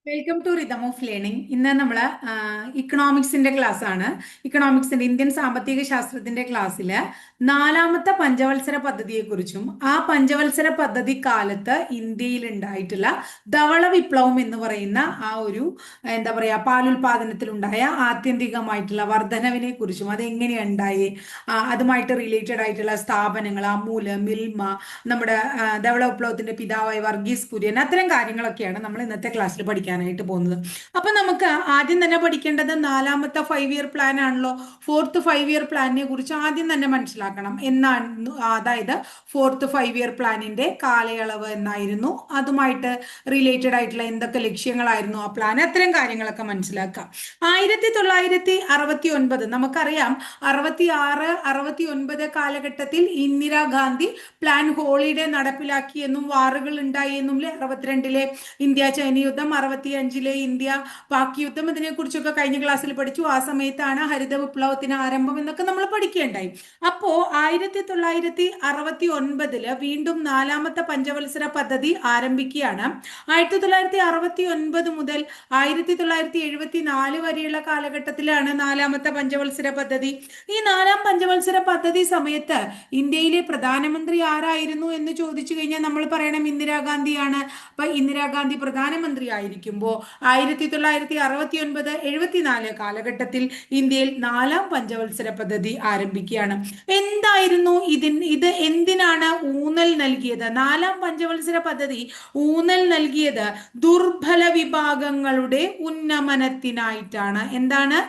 Welcome to rhythm of learning. ഇന്ന് നമ്മൾ ഇക്കണോമിക്സിന്റെ class ആണ്. ഇക്കണോമിക്സിന്റെ ഇന്ത്യൻ സാമ്പത്തിക ശാസ്ത്രത്തിന്റെ ക്ലാസ്സിൽ നാലാമത്തെ പഞ്ചവത്സര പദ്ധതിയെക്കുറിച്ചും ആ പഞ്ചവത്സര പദ്ധതി കാലത്ത് ഇന്ത്യയിൽ ഉണ്ടായിട്ടുള്ള ധവള വിപ്ലവം എന്ന് പറയുന്ന ആ ഒരു എന്താ പറയാ പാലുൽപാദനത്തിലുണ്ടായ ആത്യന്തികമായിട്ടുള്ള വർധനവിനെ കുറിച്ചും അതെങ്ങനെയുണ്ടായി, അതുമായിട്ട് റിലേറ്റഡ് ആയിട്ടുള്ള സ്ഥാപനങ്ങൾ അമൂല്, മിൽമ, നമ്മുടെ ധവള വിപ്ലവത്തിന്റെ പിതാവായ വർഗീസ് കുര്യൻ, അത്തരം കാര്യങ്ങളൊക്കെയാണ് നമ്മൾ ഇന്നത്തെ ക്ലാസ്സിൽ പഠിക്കാനായിട്ട് പോകുന്നത്. അപ്പൊ നമുക്ക് ആദ്യം തന്നെ പഠിക്കേണ്ടത് നാലാമത്തെ 5 ഇയർ പ്ലാൻ ആണല്ലോ. ഫോർത്ത് 5 ഇയർ പ്ലാനിനെ കുറിച്ച് ആദ്യം തന്നെ മനസ്സിലാക്കണം. എന്നാണ്, അതായത് ഫോർത്ത് 5 ഇയർ പ്ലാനിന്റെ കാലയളവ് എന്നായിരുന്നു, അതുമായിട്ട് റിലേറ്റഡ് ആയിട്ടുള്ള എന്തൊക്കെ ലക്ഷ്യങ്ങളായിരുന്നു ആ പ്ലാൻ, അത്തരം കാര്യങ്ങളൊക്കെ മനസ്സിലാക്കാം. 1969 നമുക്കറിയാം. 66-69 കാലഘട്ടത്തിൽ ഇന്ദിരാഗാന്ധി പ്ലാൻ ഹോളിഡേ നടപ്പിലാക്കിയെന്നും വാറുകൾ ഉണ്ടായെന്നും 62-ലെ ഇന്ത്യ ചൈന യുദ്ധം, 65-ലെ ഇന്ത്യ പാക് യുദ്ധം, ഇതിനെ കുറിച്ചൊക്കെ കഴിഞ്ഞ ക്ലാസ്സിൽ പഠിച്ചു. ആ സമയത്താണ് ഹരിത വിപ്ലവത്തിന് ആരംഭം എന്നൊക്കെ നമ്മൾ പഠിക്കുകയുണ്ടായി. അപ്പോ 1969 വീണ്ടും നാലാമത്തെ പഞ്ചവത്സര പദ്ധതി ആരംഭിക്കുകയാണ്. 1969 മുതൽ 1974 വരെയുള്ള കാലഘട്ടത്തിലാണ് നാലാമത്തെ പഞ്ചവത്സര പദ്ധതി. ഈ നാലാം പഞ്ചവത്സര പദ്ധതി സമയത്ത് ഇന്ത്യയിലെ പ്രധാനമന്ത്രി ആരായിരുന്നു എന്ന് ചോദിച്ചു കഴിഞ്ഞാൽ നമ്മൾ പറയണം ഇന്ദിരാഗാന്ധിയാണ്. അപ്പൊ ഇന്ദിരാഗാന്ധി പ്രധാനമന്ത്രി ആയിരിക്കുമ്പോൾ 1969-74 കാലഘട്ടത്തിൽ ഇന്ത്യയിൽ നാലാം പഞ്ചവത്സര പദ്ധതി ആരംഭിക്കുകയാണ്. എന്തായിരുന്നു ഇത് എന്തിനാണ് ഊന്നൽ നൽകിയത്? നാലാം പഞ്ചവത്സര പദ്ധതി ഊന്നൽ നൽകിയത് ദുർബല വിഭാഗങ്ങളുടെ ഉന്നമനത്തിനായിട്ടാണ്. എന്താണ്?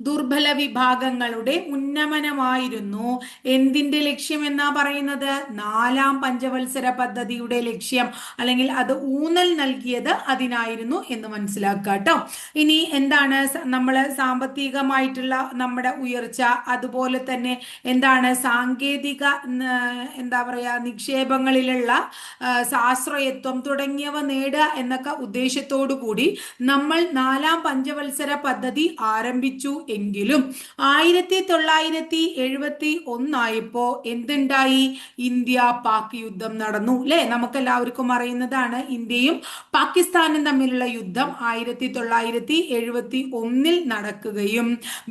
ദുർബല വിഭാഗങ്ങളുടെ ഉന്നമനമായിരുന്നു എന്തിന്റെ ലക്ഷ്യം എന്നാ പറയുന്നത്? നാലാം പഞ്ചവത്സര പദ്ധതിയുടെ ലക്ഷ്യം, അല്ലെങ്കിൽ അത് ഊന്നൽ നൽകിയത് അതിനായിരുന്നു എന്ന് മനസ്സിലാക്കുക കേട്ടോ. ഇനി എന്താണ് നമ്മൾ സാമ്പത്തികമായിട്ടുള്ള നമ്മുടെ ഉയർച്ച, അതുപോലെ തന്നെ എന്താണ് സാങ്കേതിക എന്താ പറയാ നിക്ഷേപങ്ങളിലുള്ള സാശ്രയത്വം തുടങ്ങിയവ നേടുക എന്നൊക്കെ ഉദ്ദേശത്തോടു കൂടി നമ്മൾ നാലാം പഞ്ചവത്സര പദ്ധതി ആരംഭിച്ചു. എങ്കിലും 1971 എന്തുണ്ടായി? ഇന്ത്യ പാക് യുദ്ധം നടന്നു അല്ലെ? നമുക്കെല്ലാവർക്കും അറിയുന്നതാണ്. ഇന്ത്യയും പാകിസ്ഥാനും തമ്മിലുള്ള യുദ്ധം 1971 നടക്കുകയും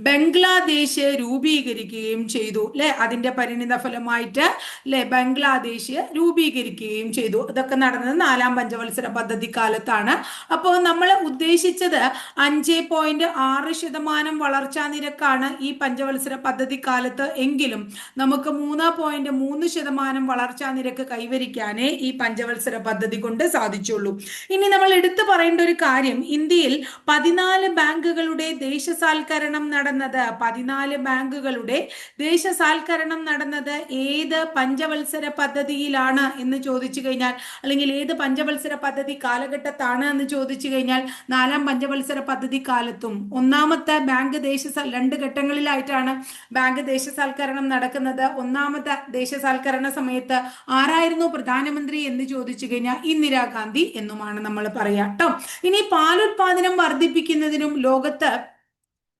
ബംഗ്ലാദേശ് രൂപീകരിക്കുകയും ചെയ്തു അല്ലെ? അതിന്റെ പരിണിത ഫലമായിട്ട് അല്ലെ ബംഗ്ലാദേശ് രൂപീകരിക്കുകയും ചെയ്തു. ഇതൊക്കെ നടന്നത് നാലാം പഞ്ചവത്സര പദ്ധതി കാലത്താണ്. അപ്പോൾ നമ്മൾ ഉദ്ദേശിച്ചത് 5.6% വളർച്ചാ നിരക്കാണ് ഈ പഞ്ചവത്സര പദ്ധതി കാലത്ത്. എങ്കിലും നമുക്ക് 3.3% വളർച്ചാ നിരക്ക് കൈവരിക്കാനേ ഈ പഞ്ചവത്സര പദ്ധതി കൊണ്ട് സാധിച്ചുള്ളൂ. ഇനി നമ്മൾ എടുത്തു പറയേണ്ട ഒരു കാര്യം, ഇന്ത്യയിൽ 14 ബാങ്കുകളുടെ ദേശസാൽക്കരണം നടന്നത് 14 ബാങ്കുകളുടെ ദേശസാൽക്കരണം നടന്നത് ഏത് പഞ്ചവത്സര പദ്ധതിയിലാണ് എന്ന് ചോദിച്ചു കഴിഞ്ഞാൽ, അല്ലെങ്കിൽ ഏത് പഞ്ചവത്സര പദ്ധതി കാലഘട്ടത്താണ് എന്ന് ചോദിച്ചു കഴിഞ്ഞാൽ, നാലാം പഞ്ചവത്സര പദ്ധതി കാലത്തും ഒന്നാമത്തെ ബാങ്ക് 2 ഘട്ടങ്ങളിലായിട്ടാണ് ബാങ്ക് ദേശസാൽക്കരണം നടക്കുന്നത്. ഒന്നാമത്തെ ദേശസാൽക്കരണ സമയത്ത് ആരായിരുന്നു പ്രധാനമന്ത്രി എന്ന് ചോദിച്ചു കഴിഞ്ഞാൽ ഇന്ദിരാഗാന്ധി എന്നുമാണ് നമ്മൾ പറയാ കേട്ടോ. ഇനി പാലുൽപാദനം വർദ്ധിപ്പിക്കുന്നതിനും ലോകത്ത്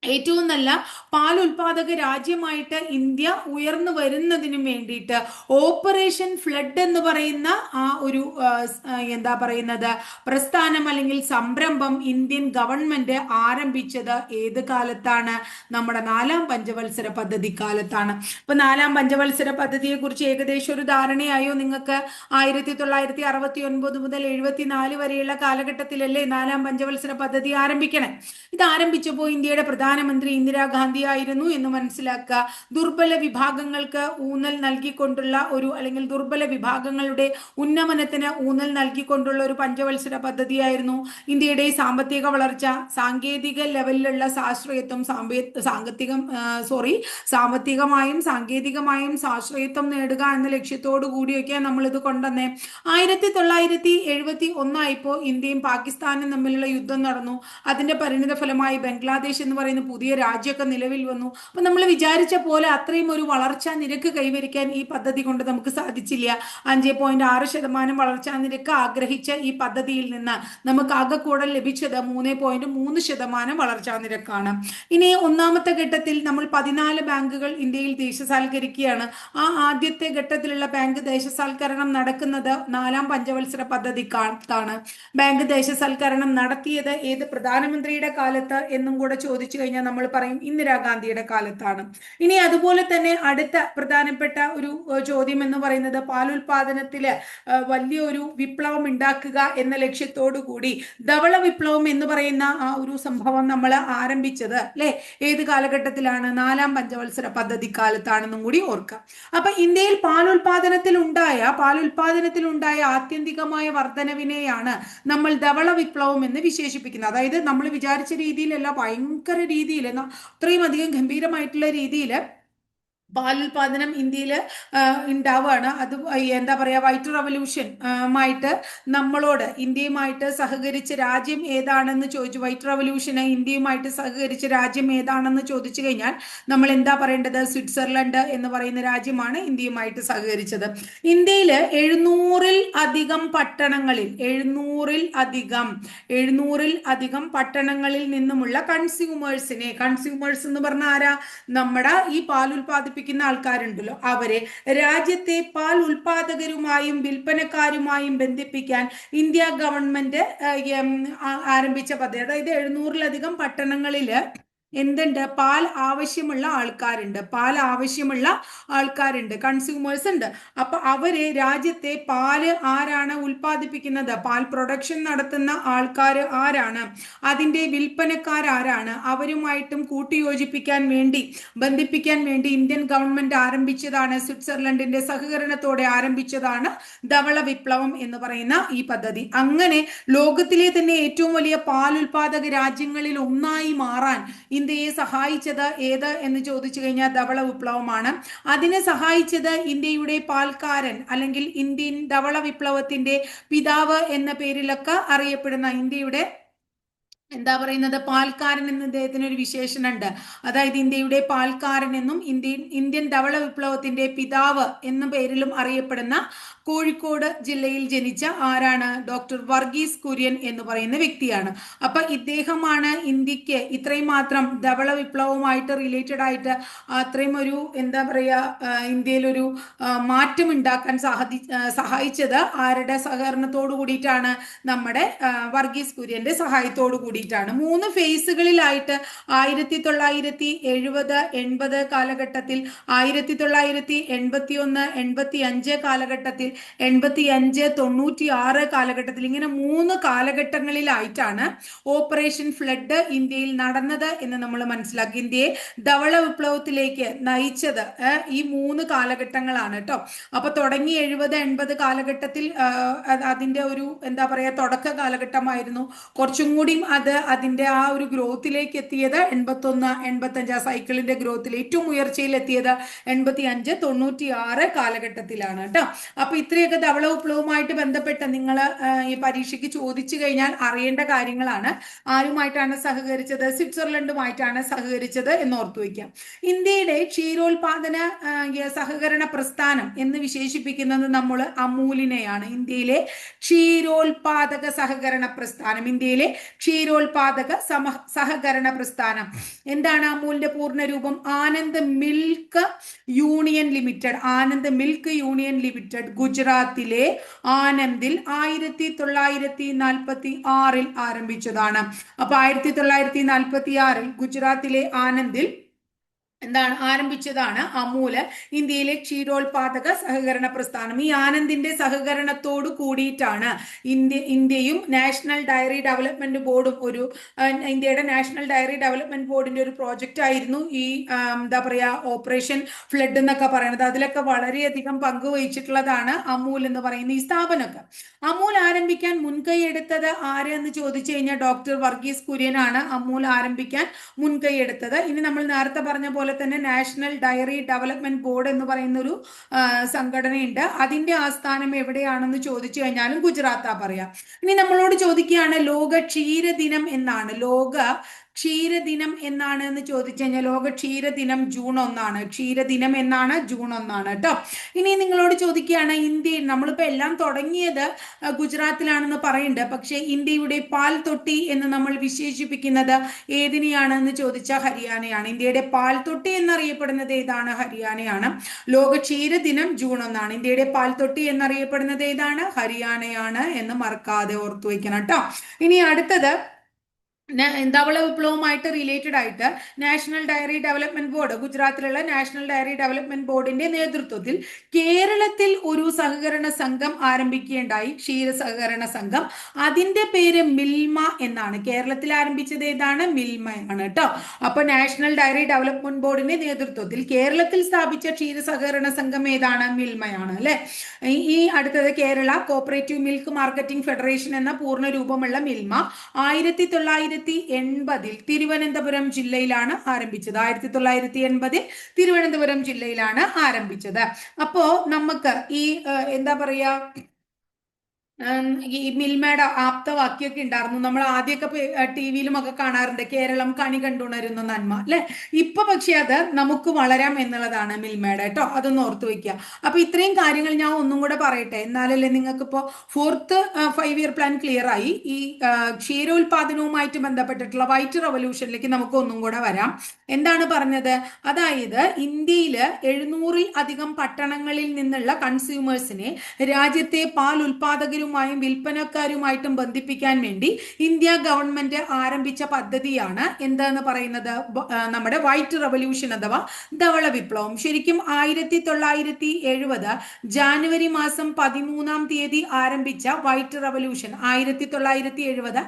ഏറ്റവും നല്ല പാൽ ഉൽപാദക രാജ്യമായിട്ട് ഇന്ത്യ ഉയർന്നു വരുന്നതിനും വേണ്ടിയിട്ട് ഓപ്പറേഷൻ ഫ്ലഡ് എന്ന് പറയുന്ന ആ ഒരു എന്താ പറയുന്നത് പ്രസ്ഥാനം അല്ലെങ്കിൽ സംരംഭം ഇന്ത്യൻ ഗവൺമെന്റ് ആരംഭിച്ചത് ഏത് കാലത്താണ്? നമ്മുടെ നാലാം പഞ്ചവത്സര പദ്ധതി കാലത്താണ്. അപ്പൊ നാലാം പഞ്ചവത്സര പദ്ധതിയെ കുറിച്ച് ഏകദേശം ഒരു ധാരണയായോ നിങ്ങൾക്ക്? 1969 മുതൽ 74 വരെയുള്ള കാലഘട്ടത്തിലല്ലേ നാലാം പഞ്ചവത്സര പദ്ധതി ആരംഭിക്കണേ? ഇത് ആരംഭിച്ചപ്പോൾ ഇന്ത്യയുടെ പ്രധാനമന്ത്രി ഇന്ദിരാഗാന്ധി ആയിരുന്നു എന്ന് മനസ്സിലാക്കുക. ദുർബല വിഭാഗങ്ങൾക്ക് ഊന്നൽ നൽകിക്കൊണ്ടുള്ള ഒരു, അല്ലെങ്കിൽ ദുർബല വിഭാഗങ്ങളുടെ ഉന്നമനത്തിന് ഊന്നൽ നൽകിക്കൊണ്ടുള്ള ഒരു പഞ്ചവത്സര പദ്ധതിയായിരുന്നു. ഇന്ത്യയുടെ സാമ്പത്തിക വളർച്ച, സാങ്കേതിക ലെവലിലുള്ള സാശ്രയത്വം, സാമ്പത്തികമായും സാങ്കേതികമായും സാശ്രയത്വം നേടുക എന്ന ലക്ഷ്യത്തോടു കൂടിയൊക്കെയാണ് നമ്മൾ ഇത് കൊണ്ടുവന്നേ. 1971 ഇന്ത്യയും പാകിസ്ഥാനും തമ്മിലുള്ള യുദ്ധം നടന്നു. അതിന്റെ പരിണിത ഫലമായി ബംഗ്ലാദേശ് എന്ന് പറയുന്ന പറയുന്ന പുതിയ രാജ്യമൊക്കെ നിലവിൽ വന്നു. അപ്പൊ നമ്മൾ വിചാരിച്ച പോലെ അത്രയും ഒരു വളർച്ചാ നിരക്ക് കൈവരിക്കാൻ ഈ പദ്ധതി കൊണ്ട് നമുക്ക് സാധിച്ചില്ല. 5.6% വളർച്ചാ നിരക്ക് ആഗ്രഹിച്ച ഈ പദ്ധതിയിൽ നിന്ന് നമുക്ക് ആകെക്കൂടെ ലഭിച്ചത് 3.3% വളർച്ചാ നിരക്കാണ്. ഇനി ഒന്നാമത്തെ ഘട്ടത്തിൽ നമ്മൾ 14 ബാങ്കുകൾ ഇന്ത്യയിൽ ദേശസാൽക്കരിക്കുകയാണ്. ആ ആദ്യത്തെ ഘട്ടത്തിലുള്ള ബാങ്ക് ദേശസാൽക്കരണം നടക്കുന്നത് 4ാം പഞ്ചവത്സര പദ്ധതിക്കാണ്. ബാങ്ക് ദേശസാൽക്കരണം നടത്തിയത് ഏത് പ്രധാനമന്ത്രിയുടെ കാലത്ത് എന്നും കൂടെ ചോദിച്ചു കഴിഞ്ഞാൽ നമ്മൾ പറയും ഇന്ദിരാഗാന്ധിയുടെ കാലത്താണ്. ഇനി അതുപോലെ തന്നെ അടുത്ത പ്രധാനപ്പെട്ട ഒരു ചോദ്യം എന്ന് പറയുന്നത് പാലുൽപാദനത്തില് വലിയൊരു വിപ്ലവം ഉണ്ടാക്കുക എന്ന ലക്ഷ്യത്തോടു കൂടി ധവള വിപ്ലവം എന്ന് പറയുന്ന ആ ഒരു സംഭവം നമ്മൾ ആരംഭിച്ചത് അല്ലെ ഏത് കാലഘട്ടത്തിലാണ്? 4ാം പഞ്ചവത്സര പദ്ധതി കാലത്താണെന്നും കൂടി ഓർക്കാം. അപ്പൊ ഇന്ത്യയിൽ പാലുൽപാദനത്തിലുണ്ടായ ആത്യന്തികമായ വർധനവിനെയാണ് നമ്മൾ ധവള വിപ്ലവം എന്ന് വിശേഷിപ്പിക്കുന്നത്. അതായത് നമ്മൾ വിചാരിച്ച രീതിയിലല്ല, ഭയങ്കര രീതിയിൽ, അത്രയും അധികം ഗംഭീരമായിട്ടുള്ള രീതിയിൽ പാലുൽപാദനം ഇന്ത്യയിൽ ഉണ്ടാവുകയാണ്. അത് എന്താ പറയാ, വൈറ്റ് റവല്യൂഷൻ ആയിട്ട് നമ്മളോട് ഇന്ത്യയുമായിട്ട് സഹകരിച്ച രാജ്യം ഏതാണെന്ന് ചോദിച്ചു. വൈറ്റ് റവല്യൂഷന് ഇന്ത്യയുമായിട്ട് സഹകരിച്ച രാജ്യം ഏതാണെന്ന് ചോദിച്ചു കഴിഞ്ഞാൽ നമ്മൾ എന്താ പറയേണ്ടത്? സ്വിറ്റ്സർലൻഡ് എന്ന് പറയുന്ന രാജ്യമാണ് ഇന്ത്യയുമായിട്ട് സഹകരിച്ചത്. ഇന്ത്യയിൽ 700-ൽ അധികം പട്ടണങ്ങളിൽ 700-ൽ അധികം പട്ടണങ്ങളിൽ നിന്നുമുള്ള കൺസ്യൂമേഴ്സ് എന്ന് പറഞ്ഞാൽ ആരാ? നമ്മുടെ ഈ പാലുൽപാദിപ്പിക്കുന്ന ആൾക്കാരുണ്ടല്ലോ, അവരെ രാജ്യത്തെ പാൽ ഉൽപാദകരുമായും വിൽപ്പനക്കാരുമായും ബന്ധിപ്പിക്കാൻ ഇന്ത്യ ഗവൺമെന്റ് ആരംഭിച്ച പദ്ധതി. അതായത് 700-ലധികം പട്ടണങ്ങളില് എന്തുണ്ട്? പാൽ ആവശ്യമുള്ള ആൾക്കാരുണ്ട്, കൺസ്യൂമേഴ്സ് ഉണ്ട്. അപ്പൊ അവര് രാജ്യത്തെ പാല് ആരാണ് ഉൽപ്പാദിപ്പിക്കുന്നത്? പാൽ പ്രൊഡക്ഷൻ നടത്തുന്ന ആൾക്കാർ ആരാണ്? അതിന്റെ വിൽപ്പനക്കാരാരാണ്? അവരുമായിട്ടും ബന്ധിപ്പിക്കാൻ വേണ്ടി ഇന്ത്യൻ ഗവൺമെന്റ് ആരംഭിച്ചതാണ്, സ്വിറ്റ്സർലൻഡിന്റെ സഹകരണത്തോടെ ആരംഭിച്ചതാണ് ധവള വിപ്ലവം എന്ന് പറയുന്ന ഈ പദ്ധതി. അങ്ങനെ ലോകത്തിലെ തന്നെ ഏറ്റവും വലിയ പാൽ ഉൽപാദക രാജ്യങ്ങളിൽ ഒന്നായി മാറാൻ ഇന്ത്യയെ സഹായിച്ചത് ഏത് എന്ന് ചോദിച്ചു കഴിഞ്ഞാൽ ധവള വിപ്ലവമാണ്. അതിനെ സഹായിച്ചത് ഇന്ത്യയുടെ പാൽക്കാരൻ, അല്ലെങ്കിൽ ഇന്ത്യൻ ധവള വിപ്ലവത്തിന്റെ പിതാവ് എന്ന പേരിലൊക്കെ അറിയപ്പെടുന്ന ഇന്ത്യയുടെ എന്താ പറയുന്നത്, പാൽക്കാരൻ എന്ന ഇദ്ദേഹത്തിന് ഒരു വിശേഷണമുണ്ട്. അതായത് ഇന്ത്യയുടെ പാൽക്കാരൻ എന്നും ഇന്ത്യൻ ധവള വിപ്ലവത്തിന്റെ പിതാവ് എന്ന പേരിലും അറിയപ്പെടുന്ന കോഴിക്കോട് ജില്ലയിൽ ജനിച്ച ആരാണ്? ഡോക്ടർ വർഗീസ് കുര്യൻ എന്ന് പറയുന്ന വ്യക്തിയാണ്. അപ്പൊ ഇദ്ദേഹമാണ് ഇന്ത്യക്ക് ഇത്രയും മാത്രം ധവള വിപ്ലവവുമായിട്ട് റിലേറ്റഡ് ആയിട്ട് അത്രയും ഒരു എന്താ പറയാ ഇന്ത്യയിൽ ഒരു മാറ്റം ഉണ്ടാക്കാൻ സഹായിച്ചത് ആരുടെ സഹകരണത്തോടു കൂടിയിട്ടാണ്? നമ്മുടെ വർഗീസ് കുര്യന്റെ സഹായത്തോടു കൂടി. 3 ഫേസുകളിലായിട്ട് 1970-80 കാലഘട്ടത്തിൽ, 1981-85 കാലഘട്ടത്തിൽ, 85-96 കാലഘട്ടത്തിൽ, ഇങ്ങനെ 3 കാലഘട്ടങ്ങളിലായിട്ടാണ് ഓപ്പറേഷൻ ഫ്ലഡ് ഇന്ത്യയിൽ നടന്നത് എന്ന് നമ്മൾ മനസ്സിലാക്കി. ഇന്ത്യയെ ധവള വിപ്ലവത്തിലേക്ക് നയിച്ചത് ഈ 3 കാലഘട്ടങ്ങളാണ് കേട്ടോ. അപ്പൊ തുടങ്ങി 70-80 കാലഘട്ടത്തിൽ അതിന്റെ ഒരു എന്താ പറയാ തുടക്ക കാലഘട്ടമായിരുന്നു. കുറച്ചും കൂടിയും അതിന്റെ ആ ഒരു ഗ്രോത്തിലേക്ക് എത്തിയത് 81-85 ആ സൈക്കിളിന്റെ ഗ്രോത്തിൽ ഏറ്റവും ഉയർച്ചയിൽ എത്തിയത് 85-96 കാലഘട്ടത്തിലാണ് കേട്ടോ. അപ്പൊ ഇത്രയൊക്കെ ധവള വിപ്ലവവുമായിട്ട് ബന്ധപ്പെട്ട് നിങ്ങൾ ഈ പരീക്ഷയ്ക്ക് ചോദിച്ചു കഴിഞ്ഞാൽ അറിയേണ്ട കാര്യങ്ങളാണ്. ആരുമായിട്ടാണ് സഹകരിച്ചത്? സ്വിറ്റ്സർലൻഡുമായിട്ടാണ് സഹകരിച്ചത് എന്ന് ഓർത്തു വയ്ക്കാം. ഇന്ത്യയുടെ ക്ഷീരോത്പാദന സഹകരണ പ്രസ്ഥാനം എന്ന് വിശേഷിപ്പിക്കുന്നത് നമ്മൾ അമൂലിനെയാണ്. ഇന്ത്യയിലെ ക്ഷീരോത്പാദക സഹകരണ പ്രസ്ഥാനം, ഇന്ത്യയിലെ ക്ഷീരോത്പാദക സഹകരണ പ്രസ്ഥാനം. എന്താണ് അമൂലിന്റെ പൂർണ്ണരൂപം? ആനന്ദ് മിൽക്ക് യൂണിയൻ ലിമിറ്റഡ് ഗുജറാത്തിലെ ആനന്ദിൽ 1946-ൽ ആരംഭിച്ചതാണ്. അപ്പൊ 1946-ൽ ഗുജറാത്തിലെ ആനന്ദിൽ എന്താണ് ആരംഭിച്ചതാണ് അമൂല്, ഇന്ത്യയിലെ ക്ഷീരോത്പാദക സഹകരണ പ്രസ്ഥാനം. ഈ ആനന്ദിന്റെ സഹകരണത്തോട് കൂടിയിട്ടാണ് ഇന്ത്യയും നാഷണൽ ഡയറി ഡെവലപ്മെന്റ് ബോർഡും ഇന്ത്യയുടെ നാഷണൽ ഡയറി ഡെവലപ്മെന്റ് ബോർഡിന്റെ ഒരു പ്രോജക്റ്റ് ആയിരുന്നു ഈ എന്താ പറയാ ഓപ്പറേഷൻ ഫ്ലഡ് എന്നൊക്കെ പറയുന്നത്. അതിലൊക്കെ വളരെയധികം പങ്കുവഹിച്ചിട്ടുള്ളതാണ് അമൂൽ എന്ന് പറയുന്ന ഈ സ്ഥാപനമൊക്കെ. അമൂൽ ആരംഭിക്കാൻ മുൻകൈ എടുത്തത് ആര് എന്ന് ചോദിച്ചു കഴിഞ്ഞാൽ ഡോക്ടർ വർഗീസ് കുര്യനാണ് അമൂൽ ആരംഭിക്കാൻ മുൻകൈ എടുത്തത്. ഇനി നമ്മൾ നേരത്തെ പറഞ്ഞ പോലെ തന്നെ നാഷണൽ ഡയറി ഡെവലപ്മെന്റ് ബോർഡ് എന്ന് പറയുന്ന ഒരു സംഘടനയുണ്ട്. അതിന്റെ ആസ്ഥാനം എവിടെയാണെന്ന് ചോദിച്ചു കഴിഞ്ഞാലും ഗുജറാത്താ പറയാം. ഇനി നമ്മളോട് ചോദിക്കുകയാണ് ലോക ക്ഷീരദിനം എന്നാണ്. ലോക ക്ഷീരദിനം എന്നാണ് എന്ന് ചോദിച്ചു കഴിഞ്ഞാൽ ലോക ക്ഷീരദിനം ജൂൺ 1 ക്ഷീരദിനം എന്നാണ് ജൂൺ 1 കേട്ടോ. ഇനി നിങ്ങളോട് ചോദിക്കുകയാണ്, ഇന്ത്യയിൽ നമ്മളിപ്പോ എല്ലാം തുടങ്ങിയത് ഗുജറാത്തിലാണെന്ന് പറയുന്നുണ്ട്, പക്ഷേ ഇന്ത്യയുടെ പാൽ തൊട്ടി എന്ന് നമ്മൾ വിശേഷിപ്പിക്കുന്നത് ഏതിനെയാണ് എന്ന് ചോദിച്ചാൽ ഹരിയാനയാണ്. ഇന്ത്യയുടെ പാൽ തൊട്ടി എന്നറിയപ്പെടുന്നത് ഏതാണ്? ഹരിയാനയാണ്. ലോക ക്ഷീരദിനം ജൂൺ 1. ഇന്ത്യയുടെ പാൽ തൊട്ടി എന്നറിയപ്പെടുന്നത് ഏതാണ്? ഹരിയാനയാണ് എന്ന് മറക്കാതെ ഓർത്തു വയ്ക്കണം കേട്ടോ. ഇനി അടുത്തത് ധവള വിപ്ലവവുമായിട്ട് റിലേറ്റഡ് ആയിട്ട് നാഷണൽ ഡയറി ഡെവലപ്മെന്റ് ബോർഡ്, ഗുജറാത്തിലുള്ള നാഷണൽ ഡയറി ഡെവലപ്മെന്റ് ബോർഡിന്റെ നേതൃത്വത്തിൽ കേരളത്തിൽ ഒരു സഹകരണ സംഘം ആരംഭിക്കുകയുണ്ടായി, ക്ഷീര സഹകരണ സംഘം. അതിന്റെ പേര് മിൽമ എന്നാണ്. കേരളത്തിൽ ആരംഭിച്ചത് ഏതാണ്? മിൽമയാണ് കേട്ടോ. അപ്പൊ നാഷണൽ ഡയറി ഡെവലപ്മെന്റ് ബോർഡിന്റെ നേതൃത്വത്തിൽ കേരളത്തിൽ സ്ഥാപിച്ച ക്ഷീര സഹകരണ സംഘം ഏതാണ്? മിൽമയാണ് അല്ലെ. ഈ അടുത്തത് Kerala cooperative milk marketing federation എന്ന പൂർണ്ണ രൂപമുള്ള മിൽമ 1980 തിരുവനന്തപുരം ജില്ലയിലാണ് ആരംഭിച്ചത്. 1980 തിരുവനന്തപുരം ജില്ലയിലാണ് ആരംഭിച്ചത്. അപ്പോ നമുക്ക് ഈ എന്താ പറയാ, ഈ മിൽമയുടെ ആപ്തവാക്യൊക്കെ ഉണ്ടായിരുന്നു. നമ്മൾ ആദ്യമൊക്കെ ടി വിയിലും ഒക്കെ കാണാറുണ്ട്, കേരളം കണി കണ്ടുണരുന്ന നന്മ അല്ലെ. ഇപ്പൊ പക്ഷെ അത് നമുക്ക് വളരാം എന്നുള്ളതാണ് മിൽമയുടെ കേട്ടോ. അതൊന്ന് ഓർത്തു വെക്കുക. അപ്പൊ ഇത്രയും കാര്യങ്ങൾ ഞാൻ ഒന്നും കൂടെ പറയട്ടെ, എന്നാലല്ലേ നിങ്ങൾക്ക് ഇപ്പോ 4th 5-year പ്ലാൻ ക്ലിയർ ആയി. ഈ ക്ഷീരോത്പാദനവുമായിട്ട് ബന്ധപ്പെട്ടിട്ടുള്ള വൈറ്റ് റവല്യൂഷനിലേക്ക് നമുക്ക് ഒന്നും കൂടെ വരാം. എന്താണ് പറഞ്ഞത്? അതായത് ഇന്ത്യയില് 700-ൽ അധികം പട്ടണങ്ങളിൽ നിന്നുള്ള കൺസ്യൂമേഴ്സിനെ രാജ്യത്തെ പാൽ ഉൽപാദകരും വിൽപ്പനക്കാരുമായിട്ടും ബന്ധിപ്പിക്കാൻ വേണ്ടി ഇന്ത്യ ഗവൺമെന്റ് ആരംഭിച്ച പദ്ധതിയാണ് എന്താന്ന് പറയുന്നത്? നമ്മുടെ വൈറ്റ് റവല്യൂഷൻ അഥവാ ധവള വിപ്ലവം. ശരിക്കും 1970 ജാനുവരി മാസം 13 ആരംഭിച്ച വൈറ്റ് റവല്യൂഷൻ, 1970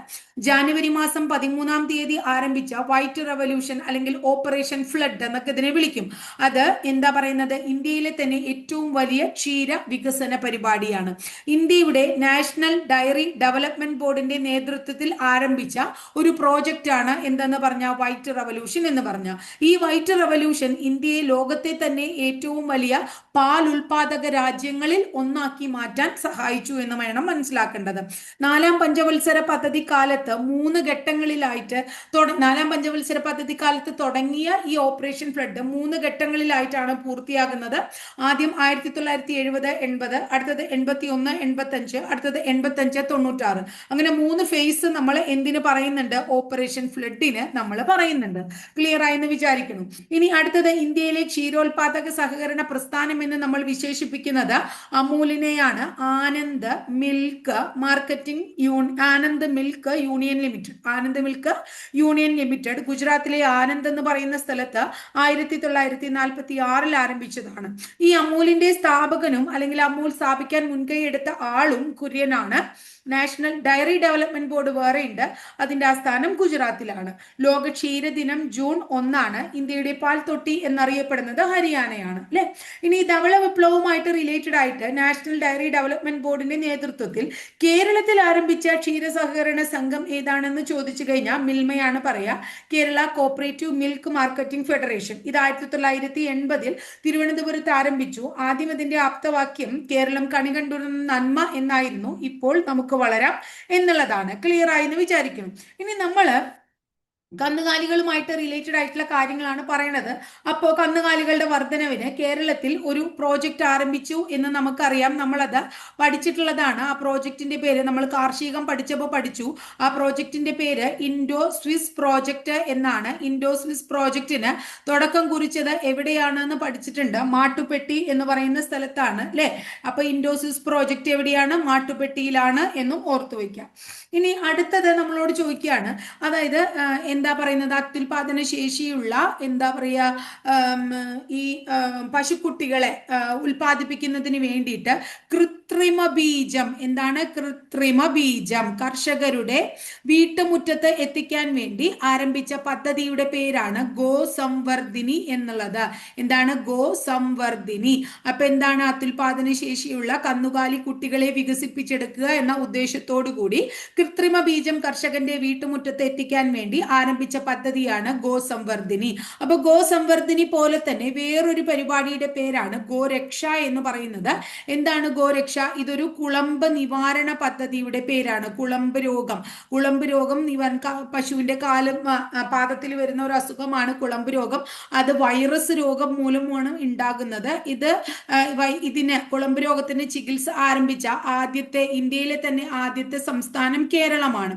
ജാനുവരി മാസം 13 ആരംഭിച്ച വൈറ്റ് റവല്യൂഷൻ അല്ലെങ്കിൽ ഓപ്പറേഷൻ ഫ്ലഡ് എന്നൊക്കെ ഇതിനെ വിളിക്കും. അത് എന്താ പറയുന്നത്? ഇന്ത്യയിലെ തന്നെ ഏറ്റവും വലിയ ക്ഷീര വികസന പരിപാടിയാണ്. ഇന്ത്യയുടെ നാഷണൽ ഡയറി ഡെവലപ്മെന്റ് ബോർഡിന്റെ നേതൃത്വത്തിൽ ആരംഭിച്ച ഒരു പ്രോജക്റ്റ് ആണ് എന്തെന്ന് പറഞ്ഞ വൈറ്റ് റവല്യൂഷൻ എന്ന് പറഞ്ഞ. ഈ വൈറ്റ് റവല്യൂഷൻ ഇന്ത്യയെ ലോകത്തെ തന്നെ ഏറ്റവും വലിയ പാൽ ഉൽപാദക രാജ്യങ്ങളിൽ ഒന്നാക്കി മാറ്റാൻ സഹായിച്ചു എന്ന് വേണം മനസ്സിലാക്കേണ്ടത്. 4ാം പഞ്ചവത്സര പദ്ധതി കാലത്ത് 3 ഘട്ടങ്ങളിലായിട്ട് 4ാം പഞ്ചവത്സര പദ്ധതി കാലത്ത് തുടങ്ങിയ ഈ ഓപ്പറേഷൻ ഫ്ലഡ് 3 ഘട്ടങ്ങളിലായിട്ടാണ് പൂർത്തിയാകുന്നത്. ആദ്യം 1970-80, അടുത്തത് 81-85, അടുത്തത് 85-96. അങ്ങനെ 3 ഫേസ് നമ്മൾ എന്തിന് പറയുന്നുണ്ട്? ഓപ്പറേഷൻ ഫ്ലഡിന് നമ്മൾ പറയുന്നുണ്ട്. ക്ലിയർ ആയെന്ന് വിചാരിക്കുന്നു. ഇനി അടുത്തത് ഇന്ത്യയിലെ ക്ഷീരോത്പാദക സഹകരണ പ്രസ്ഥാനം എന്ന് നമ്മൾ വിശേഷിപ്പിക്കുന്നത് അമൂലിനെയാണ്. Anand milk marketing Anand milk union limited ഗുജറാത്തിലെ ആനന്ദ് എന്ന് പറയുന്ന സ്ഥലത്ത് 1946 ആരംഭിച്ചതാണ്. ഈ അമൂലിന്റെ സ്ഥാപകനും അല്ലെങ്കിൽ അമൂൽ സ്ഥാപിക്കാൻ മുൻകൈ എടുത്ത ആളും കുര്യനാണ്. നാഷണൽ ഡയറി ഡെവലപ്മെന്റ് ബോർഡ് വേറെയുണ്ട്, അതിന്റെ ആസ്ഥാനം ഗുജറാത്തിലാണ്. ലോക ക്ഷീരദിനം ജൂൺ 1. ഇന്ത്യയുടെ പാൽ തൊട്ടി എന്നറിയപ്പെടുന്നത് ഹരിയാനയാണ് അല്ലെ. ഇനി ധവള വിപ്ലവവുമായിട്ട് റിലേറ്റഡ് ആയിട്ട് നാഷണൽ ഡയറി ഡെവലപ്മെന്റ് ബോർഡിന്റെ നേതൃത്വത്തിൽ കേരളത്തിൽ ആരംഭിച്ച ക്ഷീര സഹകരണ സംഘം ഏതാണെന്ന് ചോദിച്ചു കഴിഞ്ഞാൽ മിൽമയാണ് പറയാ. Kerala cooperative milk marketing federation. ഇത് 1980 തിരുവനന്തപുരത്ത് ആരംഭിച്ചു. ആദ്യം ഇതിന്റെ ആപ്തവാക്യം കേരളം കണി കണ്ടുണരുന്ന നന്മ എന്നായിരുന്നു. ഇപ്പോൾ നമുക്ക് വളരാം എന്നുള്ളതാണ്. ക്ലിയർ ആയി എന്ന് വിചാരിക്കുന്നു. ഇനി നമ്മള് കന്നുകാലികളുമായിട്ട് റിലേറ്റഡ് ആയിട്ടുള്ള കാര്യങ്ങളാണ് പറയണത്. അപ്പോൾ കന്നുകാലികളുടെ വർധനവിന് കേരളത്തിൽ ഒരു പ്രോജക്റ്റ് ആരംഭിച്ചു എന്ന് നമുക്കറിയാം. നമ്മളത് പഠിച്ചിട്ടുള്ളതാണ്. ആ പ്രോജക്റ്റിന്റെ പേര് നമ്മൾ കാർഷികം പഠിച്ചപ്പോൾ പഠിച്ചു. ആ പ്രോജക്റ്റിന്റെ പേര് ഇൻഡോ സ്വിസ് പ്രോജക്റ്റ് എന്നാണ്. ഇൻഡോ സ്വിസ് പ്രോജക്റ്റിന് തുടക്കം കുറിച്ചത് എവിടെയാണെന്ന് പഠിച്ചിട്ടുണ്ട്. മാട്ടുപ്പെട്ടി എന്ന് പറയുന്ന സ്ഥലത്താണ് അല്ലെ. അപ്പൊ ഇൻഡോ സ്വിസ് പ്രോജക്റ്റ് എവിടെയാണ്? മാട്ടുപ്പെട്ടിയിലാണ് എന്നും ഓർത്തു വയ്ക്കാം. ഇനി അടുത്തത് നമ്മളോട് ചോദിക്കുകയാണ്, അതായത് എന്താ പറയുന്നത്? അത്യുൽപാദന ശേഷിയുള്ള എന്താ പറയാ ഈ പശുക്കുട്ടികളെ ഉൽപ്പാദിപ്പിക്കുന്നതിന് വേണ്ടിയിട്ട് കൃത്രിമ ബീജം, എന്താണ് കൃത്രിമ ബീജം, കർഷകരുടെ വീട്ടുമുറ്റത്ത് എത്തിക്കാൻ വേണ്ടി ആരംഭിച്ച പദ്ധതിയുടെ പേരാണ് ഗോസംവർദ്ധിനി എന്നുള്ളത്. എന്താണ് ഗോസംവർദ്ധിനി? അപ്പൊ എന്താണ്? അത്യുൽപാദന ശേഷിയുള്ള കന്നുകാലി കുട്ടികളെ വികസിപ്പിച്ചെടുക്കുക എന്ന ഉദ്ദേശത്തോടു കൂടി കൃത്രിമ ബീജം കർഷകന്റെ വീട്ടുമുറ്റത്ത് എത്തിക്കാൻ വേണ്ടി ആരംഭിച്ച പദ്ധതിയാണ് ഗോസംവർദ്ധിനി. അപ്പൊ ഗോസംവർദ്ധിനി പോലെ തന്നെ വേറൊരു പരിപാടിയുടെ പേരാണ് ഗോരക്ഷ എന്ന് പറയുന്നത്. എന്താണ് ഗോരക്ഷ? ഇതൊരു കുളമ്പ് നിവാരണ പദ്ധതിയുടെ പേരാണ്. കുളമ്പ് രോഗം. കുളമ്പ് രോഗം പശുവിന്റെ പാദത്തിൽ വരുന്ന ഒരു അസുഖമാണ് കുളമ്പ് രോഗം. അത് വൈറസ് രോഗം മൂലമാണ് ഉണ്ടാകുന്നത്. ഇതിന് കുളമ്പ് രോഗത്തിന് ചികിത്സ ആരംഭിച്ച ഇന്ത്യയിലെ തന്നെ ആദ്യത്തെ സംസ്ഥാനം കേരളമാണ്.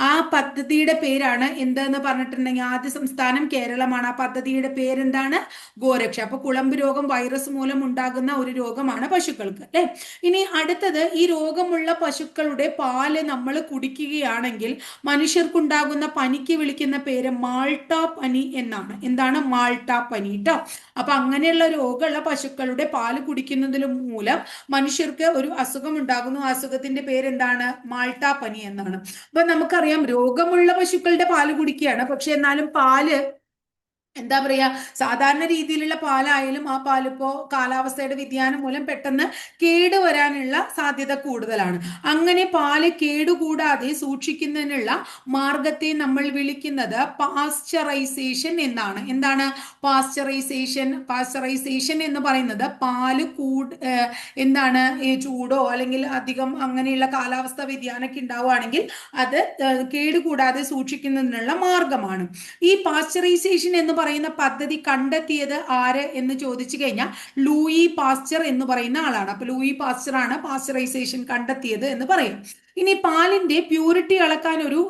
ആ പദ്ധതിയുടെ പേരാണ് എന്തെന്ന് പറഞ്ഞിട്ടുണ്ടെങ്കിൽ, ആദ്യ സംസ്ഥാനം കേരളമാണ്. ആ പദ്ധതിയുടെ പേരെന്താണ്? ഗോരക്ഷ. അപ്പൊ കുളമ്പ് രോഗം വൈറസ് മൂലം ഉണ്ടാകുന്ന ഒരു രോഗമാണ് പശുക്കൾക്ക്, അല്ലെ? ഇനി അടുത്തത്, ഈ രോഗമുള്ള പശുക്കളുടെ പാല് നമ്മൾ കുടിക്കുകയാണെങ്കിൽ മനുഷ്യർക്കുണ്ടാകുന്ന പനിക്ക് വിളിക്കുന്ന പേര് മാൾട്ട പനി എന്നാണ്. എന്താണ്? മാൾട്ട പനി ട്ടോ. അപ്പൊ അങ്ങനെയുള്ള രോഗമുള്ള പശുക്കളുടെ പാല് കുടിക്കുന്നതിന് മൂലം മനുഷ്യർക്ക് ഒരു അസുഖം ഉണ്ടാകുന്നു. ആ അസുഖത്തിന്റെ പേരെന്താണ്? മാൾട്ട പനി എന്നാണ്. അപ്പൊ നമുക്കറിയാം, രോഗമുള്ള പശുക്കളുടെ പാല് കുടിക്കുകയാണ്. പക്ഷെ എന്നാലും പാല് എന്താ പറയാ, സാധാരണ രീതിയിലുള്ള പാലായാലും ആ പാലിപ്പോ കാലാവസ്ഥയുടെ വ്യതിയാനം മൂലം പെട്ടെന്ന് കേടുവരാനുള്ള സാധ്യത കൂടുതലാണ്. അങ്ങനെ പാല് കേടുകൂടാതെ സൂക്ഷിക്കുന്നതിനുള്ള മാർഗത്തെ നമ്മൾ വിളിക്കുന്നത് പാസ്ചറൈസേഷൻ എന്നാണ്. എന്താണ് പാസ്ചറൈസേഷൻ? പാസ്ചറൈസേഷൻ എന്ന് പറയുന്നത് പാല് എന്താണ് ചൂടോ അല്ലെങ്കിൽ അധികം അങ്ങനെയുള്ള കാലാവസ്ഥ വ്യതിയാനമൊക്കെ ഉണ്ടാവുകയാണെങ്കിൽ അത് കേടുകൂടാതെ സൂക്ഷിക്കുന്നതിനുള്ള മാർഗമാണ്. ഈ പാസ്ചറൈസേഷൻ എന്ന് പറയുന്ന പദ്ധതി കണ്ടെത്തിയത് ആര് എന്ന് ചോദിച്ചു കഴിഞ്ഞാൽ ലൂയി പാസ്ചർ എന്ന് പറയുന്ന ആളാണ്. അപ്പൊ ലൂയി പാസ്ചർ ആണ് പാസ്ചറൈസേഷൻ കണ്ടെത്തിയത് എന്ന് പറയും. ഇനി പാലിന്റെ പ്യൂരിറ്റി അളക്കാൻ ഒരു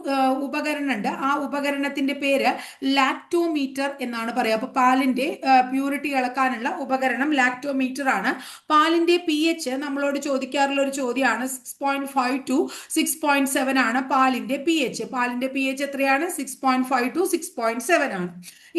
ഉപകരണം ഉണ്ട്. ആ ഉപകരണത്തിന്റെ പേര് ലാക്ടോമീറ്റർ എന്നാണ് പറയുക. അപ്പൊ പാലിന്റെ പ്യൂരിറ്റി അളക്കാനുള്ള ഉപകരണം ലാക്ടോമീറ്റർ ആണ്. പാലിന്റെ pH നമ്മളോട് ചോദിക്കാറുള്ള ഒരു ചോദ്യമാണ്. 6.5 to 6.7 ആണ് പാലിന്റെ pH. പാലിന്റെ pH എത്രയാണ്? 6.5 to 6.7 ആണ്.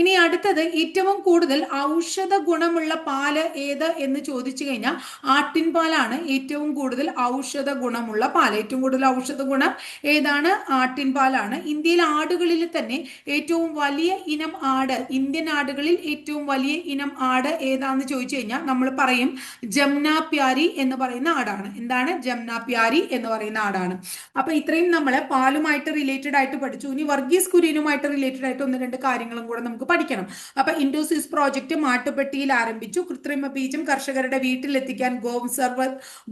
ഇനി അടുത്തത്, ഏറ്റവും കൂടുതൽ ഔഷധ ഗുണമുള്ള പാല് ഏത് എന്ന് ചോദിച്ചു കഴിഞ്ഞാൽ ആട്ടിൻ പാലാണ് ഏറ്റവും കൂടുതൽ ഔഷധ ഗുണമുള്ള പാൽ. ഏറ്റവും കൂടുതൽ ഔഷധ ഗുണം ഏതാണ്? ആട്ടിൻ പാലാണ്. ഇന്ത്യയിൽ ആടുകളിൽ തന്നെ ഏറ്റവും വലിയ ഇനം ആട്, ഇന്ത്യൻ ആടുകളിൽ ഏറ്റവും വലിയ ഇനം ആട് ഏതാന്ന് ചോദിച്ചു കഴിഞ്ഞാൽ നമ്മൾ പറയും ജംനാ പ്യാരി എന്ന് പറയുന്ന ആടാണ്. എന്താണ്? ജംനാ പ്യാരി എന്ന് പറയുന്ന ആടാണ്. അപ്പൊ ഇത്രയും നമ്മൾ പാലുമായിട്ട് റിലേറ്റഡ് ആയിട്ട് പഠിച്ചു. ഇനി വർഗീസ് കുര്യനുമായിട്ട് റിലേറ്റഡ് ആയിട്ട് ഒന്ന് രണ്ട് കാര്യങ്ങളും കൂടെ നമുക്ക് പഠിക്കണം. അപ്പൊ ഇൻഡോസിസ് പ്രോജക്റ്റ് മാട്ടുപ്പെട്ടിയിൽ ആരംഭിച്ചു. കൃത്രിമ ബീജം കർഷകരുടെ വീട്ടിലെത്തിക്കാൻ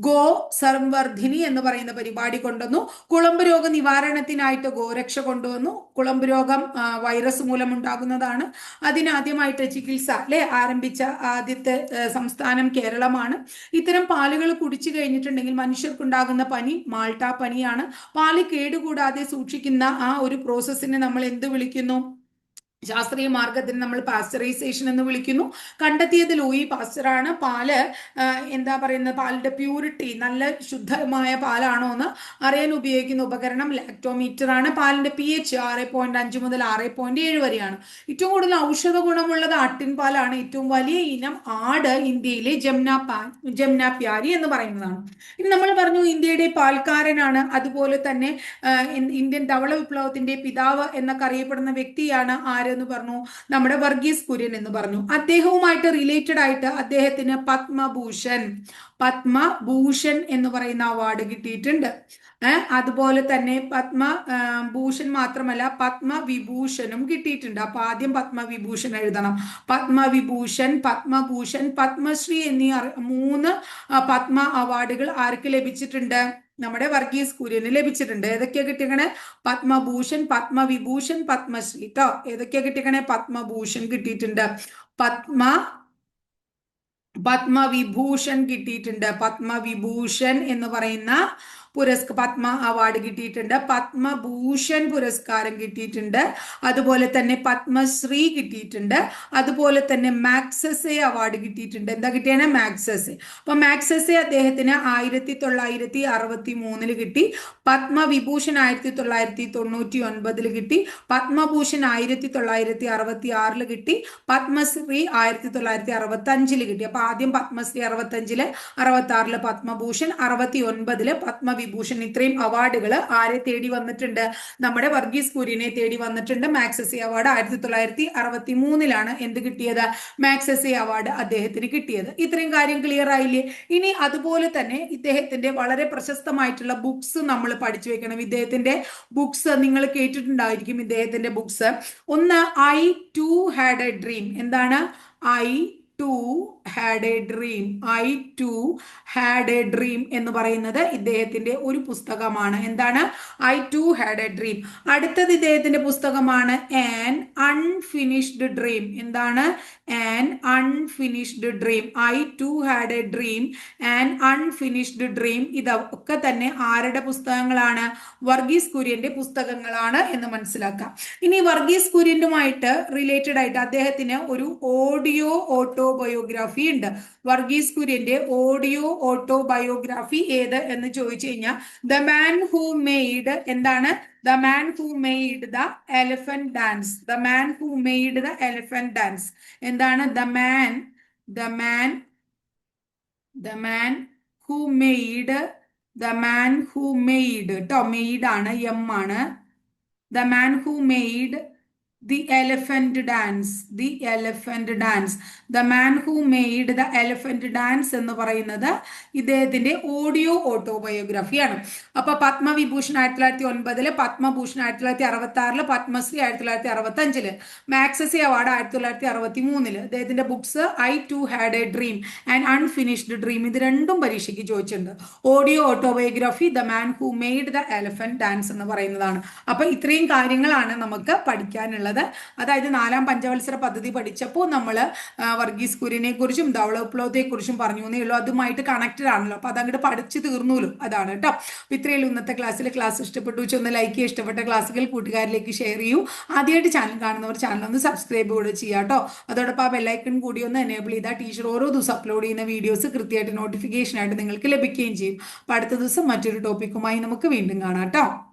ഗോ സർവർധിനി എന്ന് പറയുന്ന പരിപാടി കൊണ്ടുവന്നു. കുളമ്പ് രോഗ നിവാരണത്തിനായിട്ട് ഗോരക്ഷ കൊണ്ടുവന്നു. കുളമ്പ് രോഗം വൈറസ് മൂലം ഉണ്ടാകുന്നതാണ്. അതിനാദ്യമായിട്ട് ചികിത്സ ആരംഭിച്ച ആദ്യത്തെ സംസ്ഥാനം കേരളമാണ്. ഇത്തരം പാലുകൾ കുടിച്ചു കഴിഞ്ഞിട്ടുണ്ടെങ്കിൽ മനുഷ്യർക്കുണ്ടാകുന്ന പനി മാൾട്ട പനിയാണ്. പാല് കേടുകൂടാതെ സൂക്ഷിക്കുന്ന ആ ഒരു പ്രോസസ്സിനെ നമ്മൾ എന്ത് വിളിക്കുന്നു? ശാസ്ത്രീയ മാർഗത്തിന് നമ്മൾ പാസ്ചറൈസേഷൻ എന്ന് വിളിക്കുന്നു. കണ്ടെത്തിയത് ലൂയി പാസ്ചറാണ്. പാല് എന്താ പറയുന്നത്, പാലിന്റെ പ്യൂരിറ്റി, നല്ല ശുദ്ധമായ പാലാണോ എന്ന് അറിയാൻ ഉപയോഗിക്കുന്ന ഉപകരണം ലാക്ടോമീറ്റർ ആണ്. പാലിന്റെ pH 6.5 മുതൽ 6.7 വരെയാണ്. ഏറ്റവും കൂടുതൽ ഔഷധ ഗുണമുള്ളത് ആട്ടിൻ പാലാണ്. ഏറ്റവും വലിയ ഇനം ആട് ഇന്ത്യയിലെ ജംനാ പ്യാരി എന്ന് പറയുന്നതാണ്. ഇനി നമ്മൾ പറഞ്ഞു ഇന്ത്യയുടെ പാൽക്കാരനാണ്. അതുപോലെ തന്നെ ഇന്ത്യൻ ധവള വിപ്ലവത്തിന്റെ പിതാവ് എന്നൊക്കെ അറിയപ്പെടുന്ന വ്യക്തിയാണ് ആര് എന്ന് പറഞ്ഞു? നമ്മുടെ വർഗീസ് കുര്യൻ എന്ന് പറഞ്ഞു. അദ്ദേഹവുമായിട്ട് റിലേറ്റഡ് ആയിട്ട് അദ്ദേഹത്തിന് പത്മഭൂഷൺ എന്ന് പറയുന്ന അവാർഡ് കിട്ടിയിട്ടുണ്ട്. അതുപോലെ തന്നെ പത്മഭൂഷൺ മാത്രമല്ല പത്മവിഭൂഷണും കിട്ടിയിട്ടുണ്ട്. അപ്പൊ ആദ്യം പത്മവിഭൂഷൺ എഴുതണം. പത്മവിഭൂഷൺ, പത്മശ്രീ എന്നീ 3 പത്മ അവാർഡുകൾ ആർക്ക് ലഭിച്ചിട്ടുണ്ട്? നമ്മുടെ വർഗീസ് കുര്യന് ലഭിച്ചിട്ടുണ്ട്. ഏതൊക്കെയാ കിട്ടിയേ? പത്മഭൂഷൺ, പത്മവിഭൂഷൺ, പത്മശ്രീ ട്ടോ. ഏതൊക്കെയാ കിട്ടിയേ? പത്മഭൂഷൺ കിട്ടിയിട്ടുണ്ട്, പത്മവിഭൂഷൺ കിട്ടിയിട്ടുണ്ട്. പത്മവിഭൂഷൺ എന്ന് പറയുന്ന പത്മ അവാർഡ് കിട്ടിയിട്ടുണ്ട്. പത്മഭൂഷൺ പുരസ്കാരം കിട്ടിയിട്ടുണ്ട്. അതുപോലെ തന്നെ പത്മശ്രീ കിട്ടിയിട്ടുണ്ട്. അതുപോലെ തന്നെ മാക്സസെ അവാർഡ് കിട്ടിയിട്ടുണ്ട്. എന്താ കിട്ടിയാണ്? മാക്സസെ. അപ്പൊ മാക്സസെ അദ്ദേഹത്തിന് 1963 കിട്ടി. പത്മവിഭൂഷൺ 1999 കിട്ടി. പത്മഭൂഷൺ 1966 കിട്ടി. പത്മശ്രീ 1965 കിട്ടി. അപ്പൊ ആദ്യം പത്മശ്രീ 65, 66 പത്മഭൂഷൺ, 69 പത്മവിഭൂഷൺ. ഇത്രയും അവാർഡുകൾ ആരെ തേടി വന്നിട്ടുണ്ട്? നമ്മുടെ വർഗീസ് കുര്യനെ തേടി വന്നിട്ടുണ്ട്. മാക്സസെ അവാർഡ് 1963 എന്ത് കിട്ടിയത്? മാക്സസെ അവാർഡ് അദ്ദേഹത്തിന് കിട്ടിയത്. ഇത്രയും കാര്യം ക്ലിയർ ആയില്ലേ? ഇനി അതുപോലെ തന്നെ ഇദ്ദേഹത്തിന്റെ വളരെ പ്രശസ്തമായിട്ടുള്ള ബുക്സ് നമ്മൾ പഠിച്ചു വെക്കണം. ഇദ്ദേഹത്തിന്റെ ബുക്സ് നിങ്ങൾ കേട്ടിട്ടുണ്ടായിരിക്കും. ഇദ്ദേഹത്തിന്റെ ബുക്സ് ഒന്ന്, I too had a dream. എന്താണ്? I too had a dream. I too had a dream എന്ന് പറയുന്നത് ഇദ്ദേഹത്തിന്റെ ഒരു പുസ്തകമാണ്. എന്താണ്? I too had a dream. അടുത്തത് ഇദ്ദേഹത്തിന്റെ പുസ്തകമാണ് ആൻ അൺഫിനിഷ്ഡ് ഡ്രീം. എന്താണ്? An unfinished dream. I too had a dream, an unfinished dream. ഇതൊക്കെ തന്നെ ആരുടെ പുസ്തകങ്ങളാണ്? വർഗീസ് കുര്യന്റെ പുസ്തകങ്ങളാണ് എന്ന് മനസ്സിലാക്കാം. ഇനി വർഗീസ് കുര്യനുമായിട്ട് റിലേറ്റഡ് ആയിട്ട് അദ്ദേഹത്തിന് ഒരു ഓഡിയോ ഓട്ടോബയോഗ്രാഫി ഉണ്ട്. വർഗീസ് കുര്യന്റെ ഓഡിയോ ഓട്ടോബയോഗ്രാഫി ഏത് എന്ന് ചോദിച്ചു കഴിഞ്ഞാൽ ദ മാൻ ഹൂ മെയ്ഡ് എന്താണ്? The man who made the elephant dance. The man who made the elephant dance. എന്താണ്? The man the man the man who made the man who made ട്ടോ. Made ആണ്, M ആണ്. The man who made the elephant dance. The elephant dance. The man who made the elephant dance എന്ന് പറയുന്നത് ഇദ്ദേഹത്തിന്റെ audio ഓട്ടോബയോഗ്രഫിയാണ്. അപ്പൊ Padma Vibhushan 1909, Padma Bhushan 1966, Padma Shri 1965, Magsaysay award 1963. ഇദ്ദേഹത്തിന്റെ books I too had a dream and unfinished dream. ഇത് രണ്ടും പരീക്ഷയ്ക്ക് ചോദിച്ചിട്ടുണ്ട്. Audio autobiography, the man who made the elephant dance എന്ന് പറയുന്നതാണ്. അപ്പൊ ഇത്രയും കാര്യങ്ങളാണ് നമുക്ക് പഠിക്കാനുള്ളത്. അതായത് 4ാം പഞ്ചവത്സര പദ്ധതി പഠിച്ചപ്പോൾ നമ്മൾ വർഗീസ് കുര്യനെ കുറിച്ചും ധവള വിപ്ലവത്തെ കുറിച്ചും പറഞ്ഞു എന്നേ ഉള്ളൂ. അതുമായിട്ട് കണക്റ്റഡ് ആണല്ലോ. അപ്പൊ അതങ്ങോട്ട് പഠിച്ചു തീർന്നൂല്ലോ. അതാണ് കേട്ടോ. അപ്പൊ ഇത്രയുള്ളൂ ഇന്നത്തെ ക്ലാസ്സിൽ. ക്ലാസ് ഇഷ്ടപ്പെട്ടു വെച്ച് ഒന്ന് ലൈക്ക് ചെയ്യുക. ഇഷ്ടപ്പെട്ട ക്ലാസ്സുകൾ കൂട്ടുകാരിലേക്ക് ഷെയർ ചെയ്യൂ. ആദ്യമായിട്ട് ചാനൽ കാണുന്നവർ ചാനൽ ഒന്ന് സബ്സ്ക്രൈബ് കൂടെ ചെയ്യാം കേട്ടോ. അതോടൊപ്പം ആ ബെല്ലൈക്കൺ കൂടി ഒന്ന് എനേബിൾ ചെയ്താൽ ടീച്ചർ ഓരോ ദിവസം അപ്ലോഡ് ചെയ്യുന്ന വീഡിയോസ് കൃത്യമായിട്ട് നോട്ടിഫിക്കേഷൻ ആയിട്ട് നിങ്ങൾക്ക് ലഭിക്കുകയും ചെയ്യും. അപ്പൊ അടുത്ത ദിവസം മറ്റൊരു ടോപ്പിക്കുമായി നമുക്ക് വീണ്ടും കാണാം കേട്ടോ.